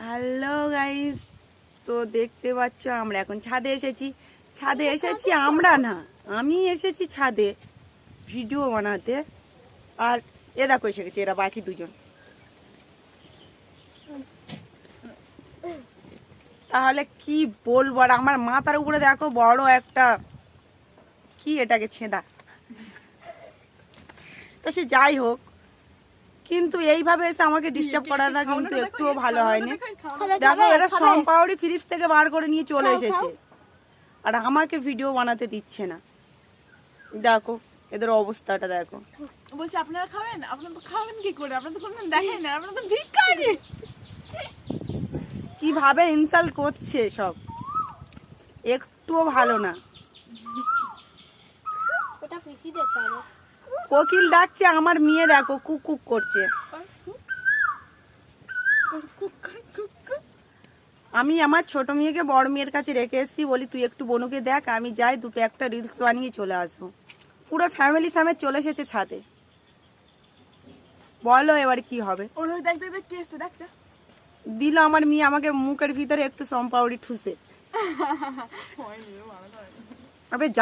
Hello guys, তো দেখতে পাচ্ছ আমরা এখন ছাদে এসেছি আমরা না, আমি এসেছি ছাদে ভিডিও বানাতে। আর এ দেখো এসে গেছে এরা বাকি দুজন। তাহলে কি বলবো, আর আমার মাথার উপরে দেখো বড় একটা কি এটাকে ছেঁদা। তো সে যাই হোক, কিন্তু এইভাবে এসে আমাকে ডিস্টার্ব করাটা কিন্তু একটুও ভালো হয়নি। দেখো এরা সম্পাউরি ফ্রিজ থেকে বার করে নিয়ে চলে এসেছে আর আমাকে ভিডিও বানাতে দিচ্ছে না। দেখো এদের অবস্থাটা দেখো। বলছে আপনারা খাবেন, আপনারা তো খাবেন কি করে, আপনারা তো কোনদিন দেখেন না, আপনারা তো ভিখারি। কিভাবে ইনসাল্ট করছে সব, একটুও ভালো না। ওটা পিসি দেখতে হবে। কোকিল ডাকছে, আমার মেয়ে দেখো কুক কুক করছে। আমি আমার ছোট মেয়েকে বড় মেয়ের কাছে রেখে এসেছি, বলি তুই একটু বনুকে দেখ, আমি যাই দুটো একটা রিলস বানিয়ে চলে আসবো। পুরো ফ্যামিলি সামনে চলে এসেছে ছাদে। বলো এবার কি হবে। দিল আমার মেয়ে আমাকে মুখের ভিতরে একটু সম্পাউরি ঠুসে।